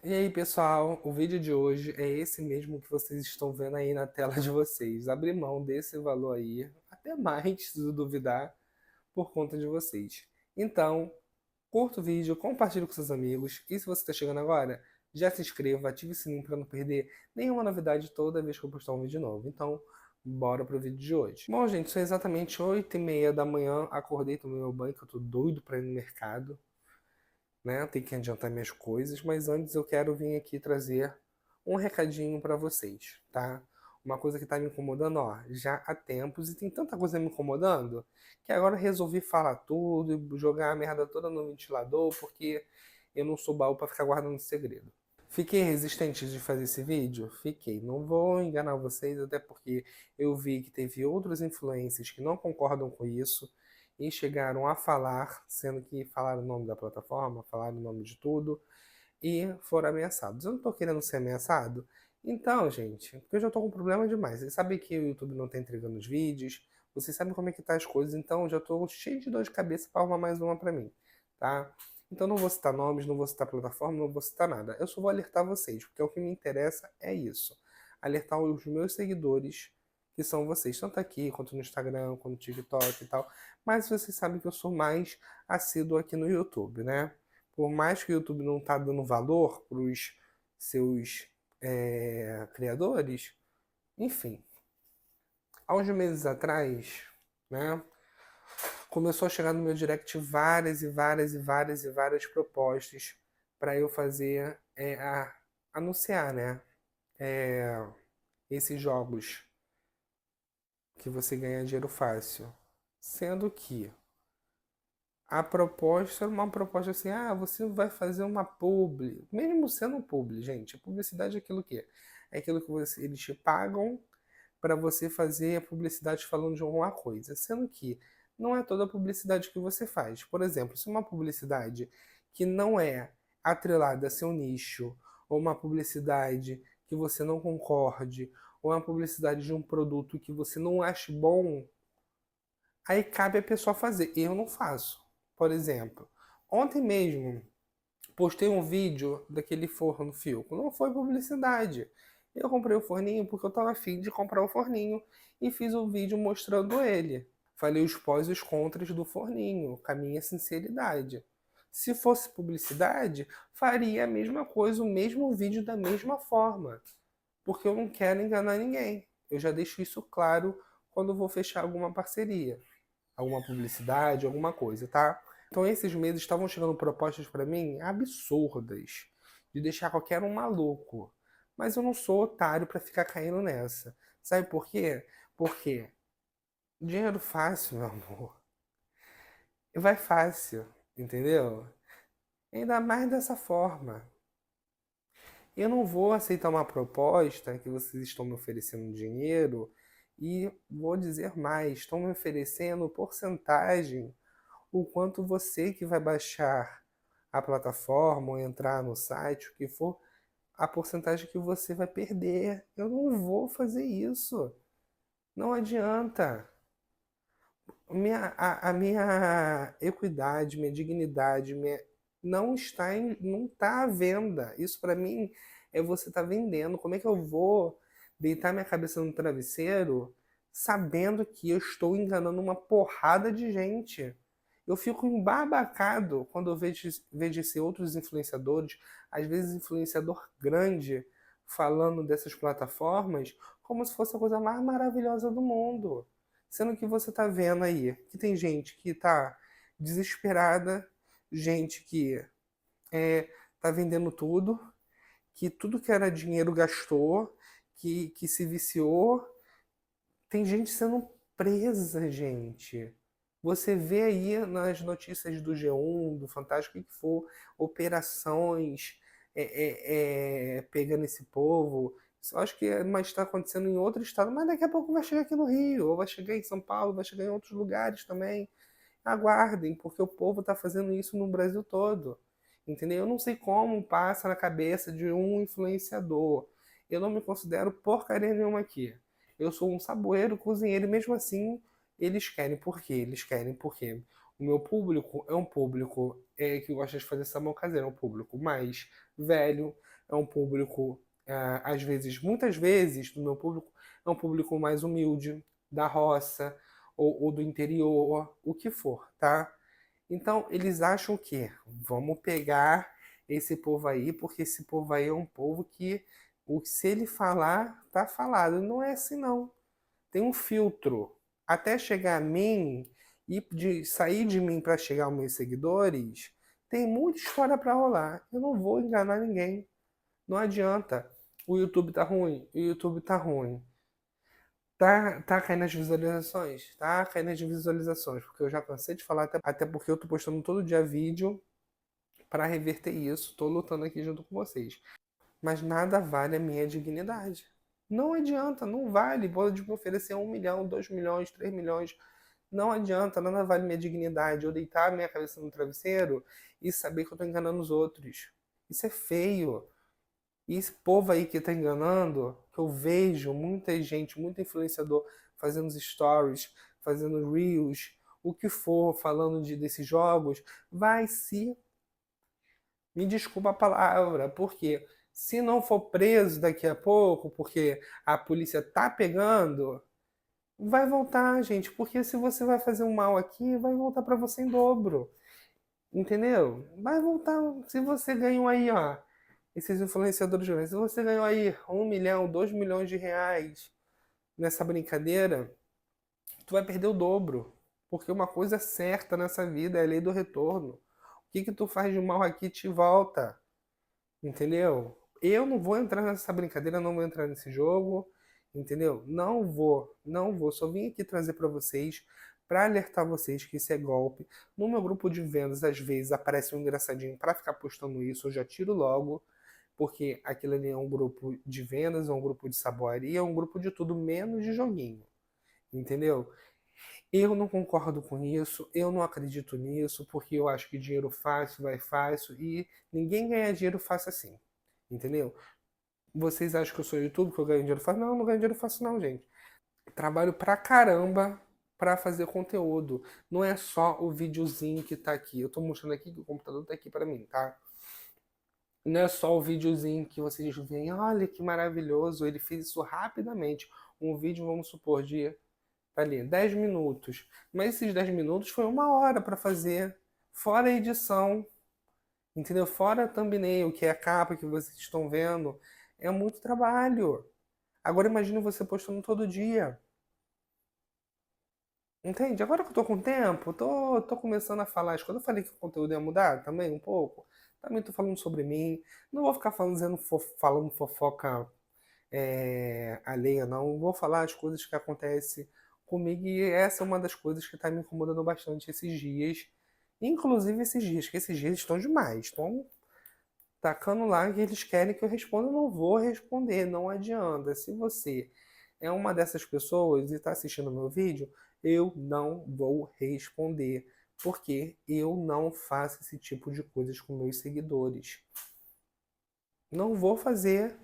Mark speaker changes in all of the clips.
Speaker 1: E aí, pessoal, o vídeo de hoje é esse mesmo que vocês estão vendo aí na tela de vocês. Abri mão desse valor aí, até mais, se duvidar, por conta de vocês. Então, curta o vídeo, compartilhe com seus amigos e se você está chegando agora, já se inscreva, ative o sininho para não perder nenhuma novidade toda vez que eu postar um vídeo novo. Então, bora pro vídeo de hoje. Bom, gente, são exatamente 8h30 da manhã, acordei, tomei meu banho, que eu tô doido para ir no mercado, né? Tem que adiantar minhas coisas, mas antes eu quero vir aqui trazer um recadinho para vocês, tá? Uma coisa que tá me incomodando, ó, já há tempos, e tem tanta coisa me incomodando, que agora eu resolvi falar tudo e jogar a merda toda no ventilador, porque eu não sou baú para ficar guardando segredo. Fiquei resistente de fazer esse vídeo? Fiquei. Não vou enganar vocês, até porque eu vi que teve outros influencers que não concordam com isso e chegaram a falar, sendo que falaram o nome da plataforma, falaram o nome de tudo e foram ameaçados. Eu não tô querendo ser ameaçado. Então, gente, porque eu já tô com problema demais. Vocês sabem que o YouTube não tá entregando os vídeos, vocês sabem como é que tá as coisas, então eu já tô cheio de dor de cabeça para arrumar mais uma para mim, tá? Então não vou citar nomes, não vou citar plataforma, não vou citar nada. Eu só vou alertar vocês, porque o que me interessa é isso. Alertar os meus seguidores, que são vocês, tanto aqui quanto no Instagram, quanto no TikTok e tal. Mas vocês sabem que eu sou mais assíduo aqui no YouTube, né? Por mais que o YouTube não tá dando valor para os seus criadores, enfim. Há uns meses atrás, né? Começou a chegar no meu direct várias e várias e várias e várias propostas para eu fazer, anunciar, né? É, esses jogos que você ganha dinheiro fácil. Sendo que a proposta era uma proposta assim, você vai fazer uma publi. Mesmo sendo publi, gente, a publicidade é aquilo que é. É aquilo que eles te pagam para você fazer a publicidade falando de alguma coisa, sendo que não é toda a publicidade que você faz. Por exemplo, se uma publicidade que não é atrelada a seu nicho, ou uma publicidade que você não concorde, ou uma publicidade de um produto que você não acha bom, aí cabe a pessoa fazer. Eu não faço. Por exemplo, ontem mesmo postei um vídeo daquele forno Filco. Não foi publicidade. Eu comprei o forninho porque eu estava afim de comprar o forninho e fiz um vídeo mostrando ele. Falei os pós e os contras do forninho, com a minha sinceridade. Se fosse publicidade, faria a mesma coisa, o mesmo vídeo da mesma forma, porque eu não quero enganar ninguém. Eu já deixo isso claro quando eu vou fechar alguma parceria, alguma publicidade, alguma coisa, tá? Então esses meses estavam chegando propostas para mim absurdas, de deixar qualquer um maluco. Mas eu não sou otário para ficar caindo nessa. Sabe por quê? Porque dinheiro fácil, meu amor, vai fácil, entendeu? Ainda mais dessa forma. Eu não vou aceitar uma proposta que vocês estão me oferecendo dinheiro e vou dizer mais, estão me oferecendo porcentagem o quanto você que vai baixar a plataforma ou entrar no site, o que for, a porcentagem que você vai perder. Eu não vou fazer isso. Não adianta. A minha equidade, minha dignidade, não está à venda. Isso para mim é você estar vendendo. Como é que eu vou deitar minha cabeça no travesseiro sabendo que eu estou enganando uma porrada de gente? Eu fico embabacado quando eu vejo esses outros influenciadores, às vezes influenciador grande, falando dessas plataformas como se fosse a coisa mais maravilhosa do mundo. Sendo que você tá vendo aí que tem gente que tá desesperada, gente que é, tá vendendo tudo, que tudo que era dinheiro gastou, que se viciou. Tem gente sendo presa, gente. Você vê aí nas notícias do G1, do Fantástico, o que for, operações pegando esse povo. Isso eu acho que está acontecendo em outro estado, mas daqui a pouco vai chegar aqui no Rio, ou vai chegar em São Paulo, vai chegar em outros lugares também. Aguardem, porque o povo está fazendo isso no Brasil todo. Entendeu? Eu não sei como passa na cabeça de um influenciador. Eu não me considero porcaria nenhuma aqui. Eu sou um saboeiro, cozinheiro, e mesmo assim eles querem. Por quê? Eles querem porque o meu público é um público que gosta de fazer sabão caseiro, é um público mais velho, é um público, às vezes, muitas vezes, do meu público, é um público mais humilde, da roça, ou do interior, o que for, tá? Então, eles acham que vamos pegar esse povo aí, porque esse povo aí é um povo que, se ele falar, tá falado. Não é assim, não. Tem um filtro. Até chegar a mim e de sair de mim para chegar aos meus seguidores, tem muita história para rolar. Eu não vou enganar ninguém. Não adianta. O YouTube tá ruim, o YouTube tá ruim. Tá caindo as visualizações, tá caindo as visualizações, porque eu já cansei de falar, até porque eu tô postando todo dia vídeo para reverter isso, tô lutando aqui junto com vocês. Mas nada vale a minha dignidade. Não adianta, não vale. Pode me oferecer 1 milhão, 2 milhões, 3 milhões. Não adianta, nada vale minha dignidade. Eu deitar minha cabeça no travesseiro e saber que eu tô enganando os outros. Isso é feio. E esse povo aí que tá enganando, que eu vejo muita gente, muito influenciador fazendo os stories, fazendo reels, o que for, falando desses jogos, vai se. Me desculpa a palavra, porque se não for preso daqui a pouco, porque a polícia tá pegando, vai voltar, gente. Porque se você vai fazer um mal aqui, vai voltar para você em dobro. Entendeu? Vai voltar. Se você ganhou aí, ó, esses influenciadores jovens, se você ganhou aí 1 milhão, 2 milhões de reais nessa brincadeira, tu vai perder o dobro. Porque uma coisa é certa nessa vida é a lei do retorno. O que que tu faz de mal aqui te volta. Entendeu? Eu não vou entrar nessa brincadeira, não vou entrar nesse jogo, entendeu? Não vou, não vou. Só vim aqui trazer para vocês, para alertar vocês que isso é golpe. No meu grupo de vendas, às vezes aparece um engraçadinho para ficar postando isso, eu já tiro logo, porque aquilo ali é um grupo de vendas, é um grupo de saboaria, é um grupo de tudo menos de joguinho, entendeu? Eu não concordo com isso, eu não acredito nisso, porque eu acho que dinheiro fácil vai fácil e ninguém ganha dinheiro fácil assim. Entendeu? Vocês acham que eu sou YouTube, que eu ganho dinheiro fácil? Não, eu não ganho dinheiro fácil não, gente. Trabalho pra caramba pra fazer conteúdo. Não é só o videozinho que tá aqui. Eu tô mostrando aqui que o computador tá aqui pra mim, tá? Não é só o videozinho que vocês veem, olha que maravilhoso, ele fez isso rapidamente. Um vídeo, vamos supor, de tá ali, 10 minutos. Mas esses 10 minutos foi 1 hora para fazer, fora a edição, entendeu? Fora a thumbnail, que é a capa que vocês estão vendo. É muito trabalho. Agora imagine você postando todo dia. Entende? Agora que eu tô com tempo, tô começando a falar as coisas. Eu falei que o conteúdo ia mudar também um pouco. Também tô falando sobre mim. Não vou ficar falando fofoca alheia, não. Vou falar as coisas que acontecem comigo e essa é uma das coisas que está me incomodando bastante esses dias. Inclusive esses dias, que esses dias estão demais. Estão tacando lá que eles querem que eu responda, eu não vou responder, não adianta. Se você é uma dessas pessoas e está assistindo meu vídeo, eu não vou responder, porque eu não faço esse tipo de coisas com meus seguidores. Não vou fazer.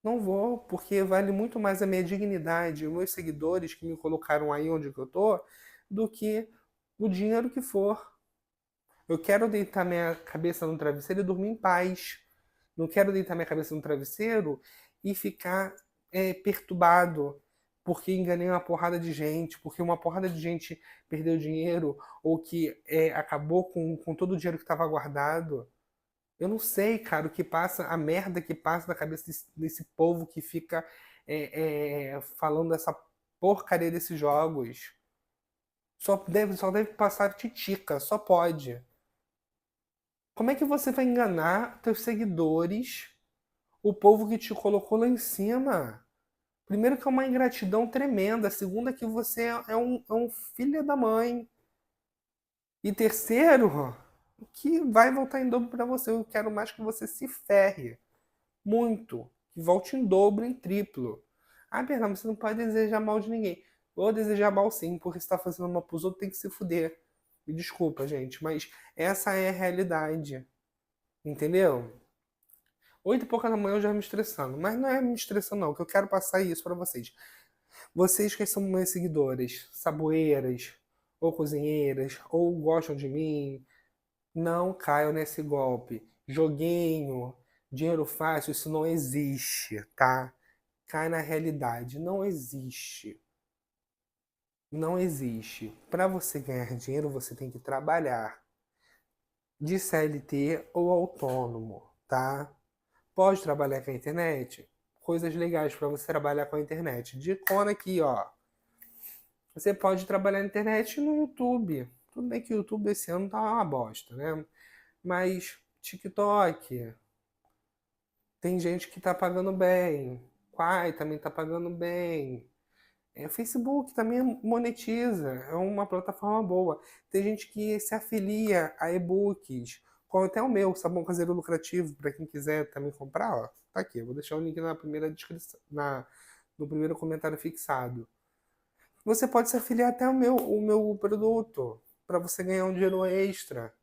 Speaker 1: Não vou, porque vale muito mais a minha dignidade, os meus seguidores que me colocaram aí onde eu tô, do que o dinheiro que for. Eu quero deitar minha cabeça no travesseiro e dormir em paz. Não quero deitar minha cabeça no travesseiro e ficar perturbado porque enganei uma porrada de gente, porque uma porrada de gente perdeu dinheiro ou que acabou com todo o dinheiro que estava guardado. Eu não sei, cara, o que passa, a merda que passa na cabeça desse povo que fica falando dessa porcaria desses jogos. Só deve passar titica, só pode. Como é que você vai enganar teus seguidores, o povo que te colocou lá em cima? Primeiro que é uma ingratidão tremenda. Segunda que você é um filho da mãe. E terceiro, que vai voltar em dobro pra você. Eu quero mais que você se ferre. Muito. Que volte em dobro, em triplo. Ah, Bernardo, você não pode desejar mal de ninguém. Vou desejar mal sim, porque você tá fazendo mal pros outros, tem que se fuder. Me desculpa, gente, mas essa é a realidade. Entendeu? 8h pouca da manhã eu já me estressando. Mas não é me estressando, não, que eu quero passar isso pra vocês. Vocês que são meus seguidores, saboeiras, ou cozinheiras, ou gostam de mim, não caiam nesse golpe. Joguinho, Dinheiro fácil, isso não existe, tá? Cai na realidade, não existe. Não existe. Para você ganhar dinheiro, você tem que trabalhar de CLT ou autônomo, tá? Pode trabalhar com a internet? Coisas legais para você trabalhar com a internet. Dicona aqui, ó. Você pode trabalhar na internet no YouTube. Tudo bem que o YouTube esse ano tá uma bosta, né? Mas TikTok, tem gente que tá pagando bem. Quai também tá pagando bem. Facebook também monetiza, é uma plataforma boa. Tem gente que se afilia a e-books, como até o meu, Sabão Caseiro Lucrativo, para quem quiser também comprar, ó, tá aqui, eu vou deixar o link na primeira descrição, no primeiro comentário fixado. Você pode se afiliar até o meu produto, para você ganhar um dinheiro extra.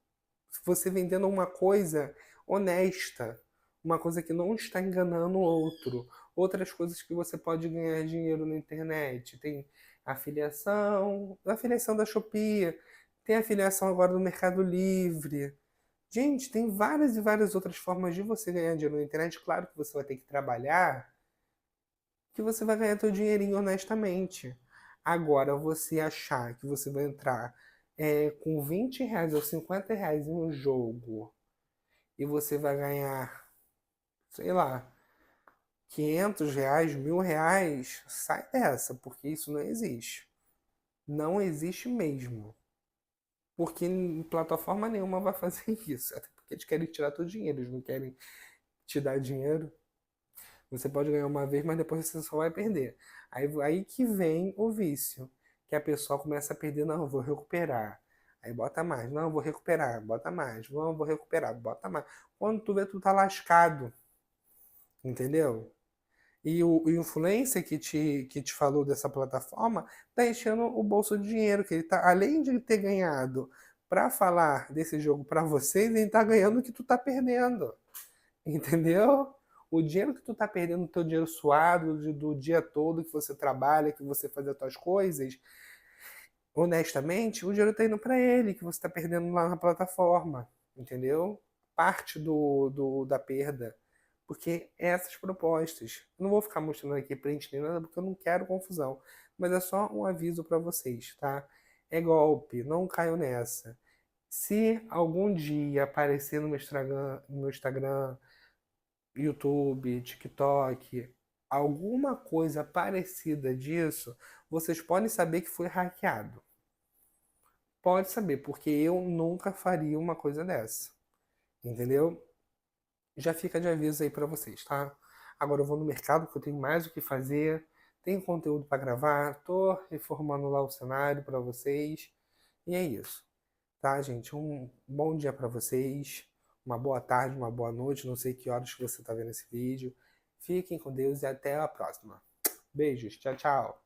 Speaker 1: Se você vendendo uma coisa honesta, uma coisa que não está enganando o outro. Outras coisas que você pode ganhar dinheiro na internet. Tem afiliação da Shopee, tem afiliação agora do Mercado Livre. Gente, tem várias e várias outras formas de você ganhar dinheiro na internet. Claro que você vai ter que trabalhar, que você vai ganhar seu dinheirinho honestamente. Agora, você achar que você vai entrar com R$ 20 ou R$ 50 em um jogo e você vai ganhar, sei lá, R$ 500, R$ 1.000, sai dessa, porque isso não existe. Não existe mesmo. Porque em plataforma nenhuma vai fazer isso. Até porque eles querem tirar teu dinheiro, eles não querem te dar dinheiro. Você pode ganhar uma vez, mas depois você só vai perder. Aí que vem o vício, que a pessoa começa a perder, não, eu vou recuperar. Aí bota mais, não, eu vou recuperar, bota mais, não, eu vou recuperar, bota mais. Quando tu vê, tu tá lascado, entendeu? E o influencer que te falou dessa plataforma tá enchendo o bolso de dinheiro, que ele tá, além de ter ganhado para falar desse jogo para vocês, ele tá ganhando o que tu tá perdendo. Entendeu? O dinheiro que tu tá perdendo, o teu dinheiro suado do dia todo que você trabalha, que você faz as tuas coisas, honestamente, o dinheiro tá indo para ele, que você tá perdendo lá na plataforma. Entendeu? Parte da perda. Porque essas propostas, eu não vou ficar mostrando aqui print nem nada, porque eu não quero confusão. Mas é só um aviso para vocês, tá? É golpe, não caiam nessa. Se algum dia aparecer no meu Instagram, YouTube, TikTok, alguma coisa parecida disso, vocês podem saber que foi hackeado. Pode saber, porque eu nunca faria uma coisa dessa. Entendeu? Já fica de aviso aí pra vocês, tá? Agora eu vou no mercado que eu tenho mais o que fazer, tenho conteúdo para gravar, tô reformando lá o cenário para vocês. E é isso, tá, gente? Um bom dia para vocês, uma boa tarde, uma boa noite, não sei que horas que você tá vendo esse vídeo. Fiquem com Deus e até a próxima. Beijos, tchau, tchau.